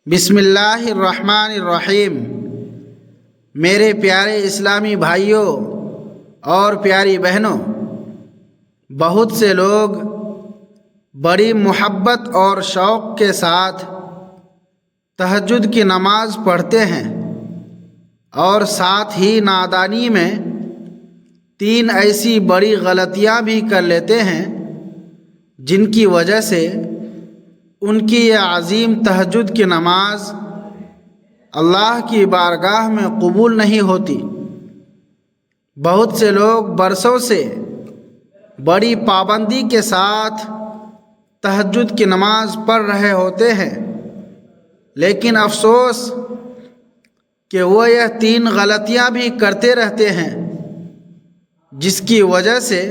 بسم اللہ الرحمن الرحیم۔ میرے پیارے اسلامی بھائیوں اور پیاری بہنوں، بہت سے لوگ بڑی محبت اور شوق کے ساتھ تہجد کی نماز پڑھتے ہیں اور ساتھ ہی نادانی میں 3 ایسی بڑی غلطیاں بھی کر لیتے ہیں جن کی وجہ سے ان کی یہ عظیم تہجد کی نماز اللہ کی بارگاہ میں قبول نہیں ہوتی۔ بہت سے لوگ برسوں سے بڑی پابندی کے ساتھ تہجد کی نماز پڑھ رہے ہوتے ہیں، لیکن افسوس کہ وہ یہ 3 غلطیاں بھی کرتے رہتے ہیں جس کی وجہ سے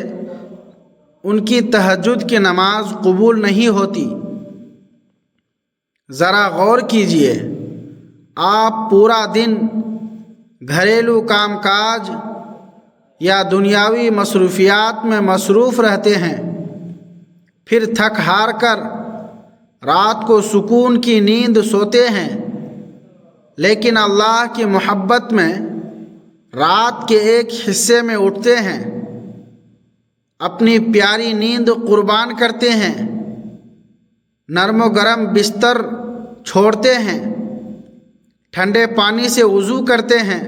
ان کی تہجد کی نماز قبول نہیں ہوتی۔ ذرا غور کیجئے، آپ پورا دن گھریلو کام کاج یا دنیاوی مصروفیات میں مصروف رہتے ہیں، پھر تھک ہار کر رات کو سکون کی نیند سوتے ہیں، لیکن اللہ کی محبت میں رات کے ایک حصے میں اٹھتے ہیں، اپنی پیاری نیند قربان کرتے ہیں، نرم و گرم بستر چھوڑتے ہیں، ٹھنڈے پانی سے وضو کرتے ہیں،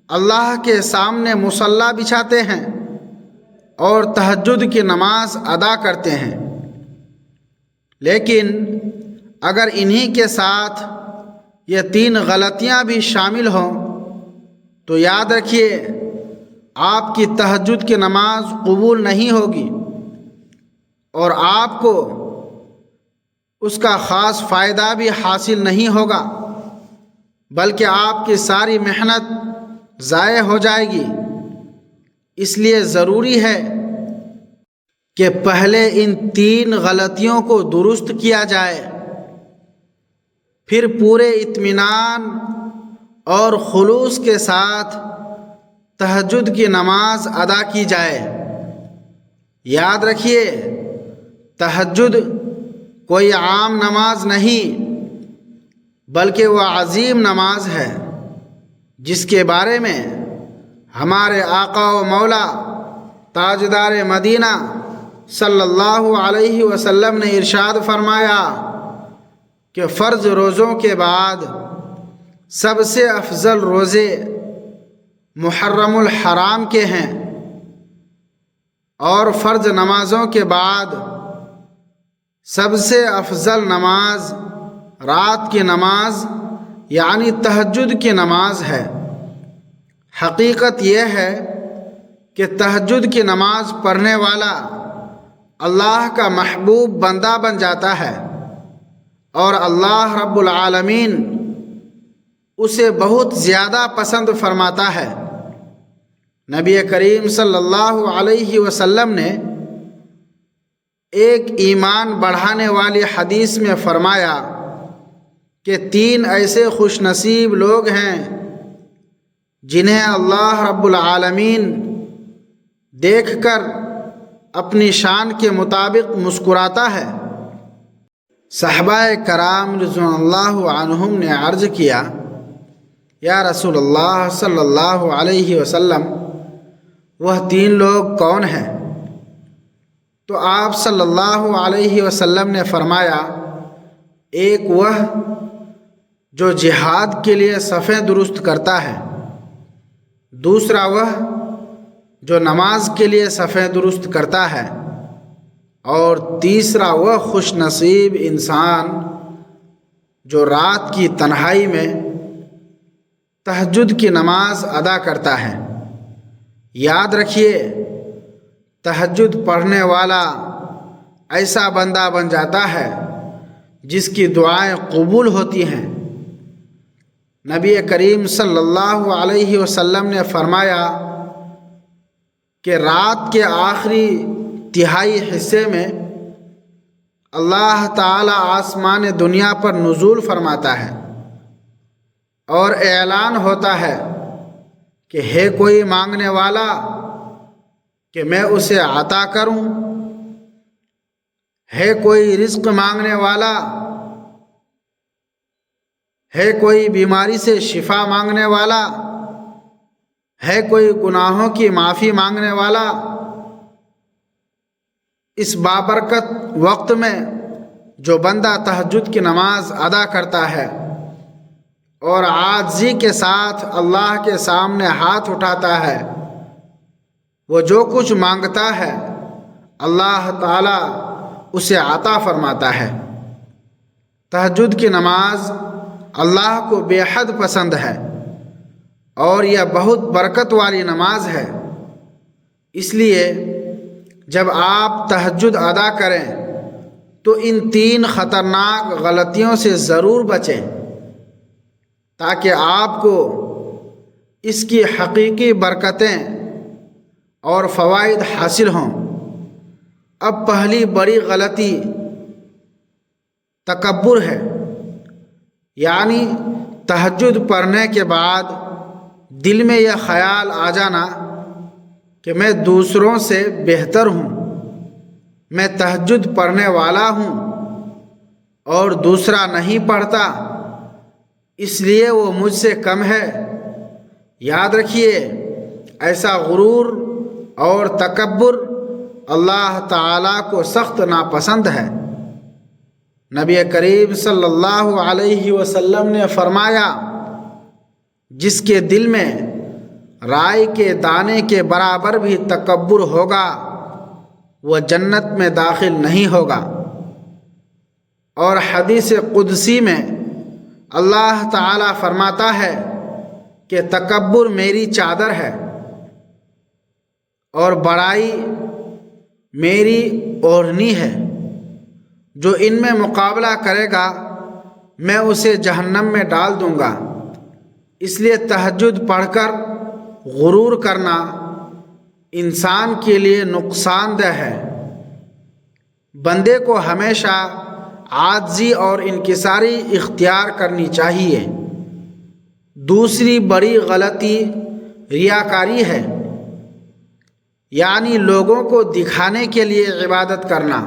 اللہ کے سامنے مصلی بچھاتے ہیں اور تہجد کی نماز ادا کرتے ہیں۔ لیکن اگر انہی کے ساتھ یہ 3 غلطیاں بھی شامل ہوں تو یاد رکھیے آپ کی تہجد کی نماز قبول نہیں ہوگی اور آپ کو اس کا خاص فائدہ بھی حاصل نہیں ہوگا، بلکہ آپ کی ساری محنت ضائع ہو جائے گی۔ اس لیے ضروری ہے کہ پہلے ان 3 غلطیوں کو درست کیا جائے، پھر پورے اطمینان اور خلوص کے ساتھ تہجد کی نماز ادا کی جائے۔ یاد رکھیے، تہجد کوئی عام نماز نہیں بلکہ وہ عظیم نماز ہے جس کے بارے میں ہمارے آقا و مولا تاجدار مدینہ صلی اللہ علیہ وسلم نے ارشاد فرمایا کہ فرض روزوں کے بعد سب سے افضل روزے محرم الحرام کے ہیں، اور فرض نمازوں کے بعد سب سے افضل نماز رات کی نماز یعنی تہجد کی نماز ہے۔ حقیقت یہ ہے کہ تہجد کی نماز پڑھنے والا اللہ کا محبوب بندہ بن جاتا ہے اور اللہ رب العالمین اسے بہت زیادہ پسند فرماتا ہے۔ نبی کریم صلی اللہ علیہ وسلم نے ایک ایمان بڑھانے والی حدیث میں فرمایا کہ 3 ایسے خوش نصیب لوگ ہیں جنہیں اللہ رب العالمین دیکھ کر اپنی شان کے مطابق مسکراتا ہے۔ صحابہ کرام رضوان اللہ عنہم نے عرض کیا، یا رسول اللہ صلی اللہ علیہ وسلم، وہ 3 لوگ کون ہیں؟ تو آپ صلی اللہ علیہ وسلم نے فرمایا، ایک وہ جو جہاد کے لیے صفیں درست کرتا ہے، دوسرا وہ جو نماز کے لیے صفیں درست کرتا ہے، اور تیسرا وہ خوش نصیب انسان جو رات کی تنہائی میں تہجد کی نماز ادا کرتا ہے۔ یاد رکھیے، تہجد پڑھنے والا ایسا بندہ بن جاتا ہے جس کی دعائیں قبول ہوتی ہیں۔ نبی کریم صلی اللہ علیہ وسلم نے فرمایا کہ رات کے آخری تہائی حصے میں اللہ تعالی آسمان دنیا پر نزول فرماتا ہے اور اعلان ہوتا ہے کہ ہے کوئی مانگنے والا کہ میں اسے عطا کروں، ہے کوئی رزق مانگنے والا ہے کوئی بیماری سے شفا مانگنے والا؟ ہے کوئی گناہوں کی معافی مانگنے والا؟ اس بابرکت وقت میں جو بندہ تہجد کی نماز ادا کرتا ہے اور عاجزی کے ساتھ اللہ کے سامنے ہاتھ اٹھاتا ہے، وہ جو کچھ مانگتا ہے اللہ تعالی اسے عطا فرماتا ہے۔ تہجد کی نماز اللہ کو بے حد پسند ہے اور یہ بہت برکت والی نماز ہے۔ اس لیے جب آپ تہجد ادا کریں تو ان 3 خطرناک غلطیوں سے ضرور بچیں تاکہ آپ کو اس کی حقیقی برکتیں اور فوائد حاصل ہوں۔ اب پہلی بڑی غلطی تکبر ہے، یعنی تہجد پڑھنے کے بعد دل میں یہ خیال آ جانا کہ میں دوسروں سے بہتر ہوں، میں تہجد پڑھنے والا ہوں اور دوسرا نہیں پڑھتا، اس لیے وہ مجھ سے کم ہے۔ یاد رکھیے، ایسا غرور اور تکبر اللہ تعالیٰ کو سخت ناپسند ہے۔ نبی کریم صلی اللہ علیہ وسلم نے فرمایا، جس کے دل میں رائی کے دانے کے برابر بھی تکبر ہوگا وہ جنت میں داخل نہیں ہوگا۔ اور حدیث قدسی میں اللہ تعالیٰ فرماتا ہے کہ تکبر میری چادر ہے اور بڑائی میری اوڑھنی ہے، جو ان میں مقابلہ کرے گا میں اسے جہنم میں ڈال دوں گا۔ اس لیے تہجد پڑھ کر غرور کرنا انسان کے لیے نقصان دہ ہے۔ بندے کو ہمیشہ عاجزی اور انکساری اختیار کرنی چاہیے۔ دوسری بڑی غلطی ریاکاری ہے، یعنی لوگوں کو دکھانے کے لیے عبادت کرنا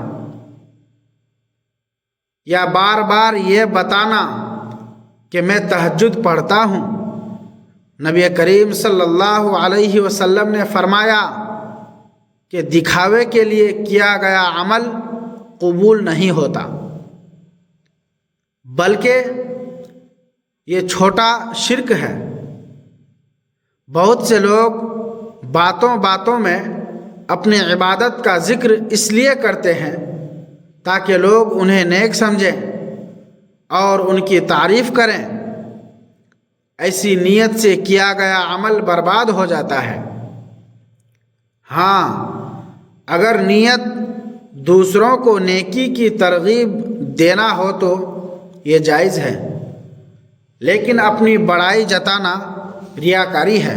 یا بار بار یہ بتانا کہ میں تہجد پڑھتا ہوں۔ نبی کریم صلی اللہ علیہ وسلم نے فرمایا کہ دکھاوے کے لیے کیا گیا عمل قبول نہیں ہوتا، بلکہ یہ چھوٹا شرک ہے۔ بہت سے لوگ باتوں باتوں میں اپنی عبادت کا ذکر اس لیے کرتے ہیں تاکہ لوگ انہیں نیک سمجھیں اور ان کی تعریف کریں۔ ایسی نیت سے کیا گیا عمل برباد ہو جاتا ہے۔ ہاں، اگر نیت دوسروں کو نیکی کی ترغیب دینا ہو تو یہ جائز ہے، لیکن اپنی بڑائی جتانا ریاکاری ہے۔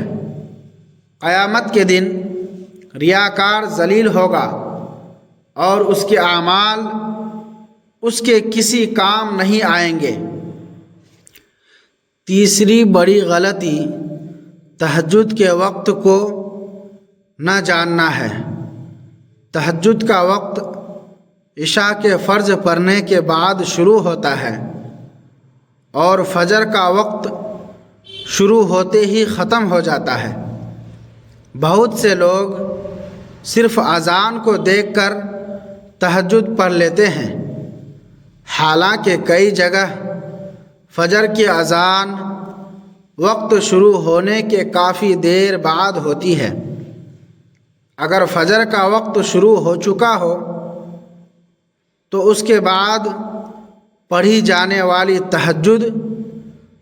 قیامت کے دن ریاکار ذلیل ہوگا اور اس کے اعمال اس کے کسی کام نہیں آئیں گے۔ تیسری بڑی غلطی تہجد کے وقت کو نہ جاننا ہے۔ تہجد کا وقت عشاء کے فرض پڑھنے کے بعد شروع ہوتا ہے اور فجر کا وقت شروع ہوتے ہی ختم ہو جاتا ہے۔ بہت سے لوگ صرف اذان کو دیکھ کر تہجد پڑھ لیتے ہیں، حالانکہ کئی جگہ فجر کی اذان وقت شروع ہونے کے کافی دیر بعد ہوتی ہے۔ اگر فجر کا وقت شروع ہو چکا ہو تو اس کے بعد پڑھی جانے والی تہجد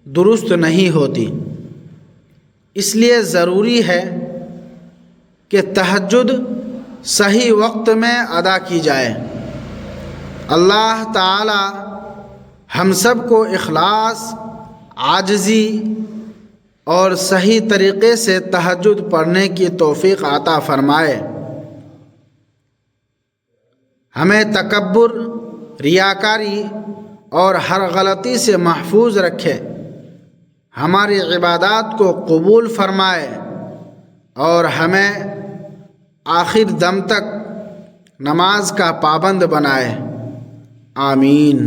درست نہیں ہوتی۔ اس لیے ضروری ہے کہ تہجد صحیح وقت میں ادا کی جائے۔ اللہ تعالی ہم سب کو اخلاص، عاجزی اور صحیح طریقے سے تہجد پڑھنے کی توفیق عطا فرمائے۔ ہمیں تکبر، ریاکاری اور ہر غلطی سے محفوظ رکھے، ہماری عبادات کو قبول فرمائے اور ہمیں آخر دم تک نماز کا پابند بنائے۔ آمین۔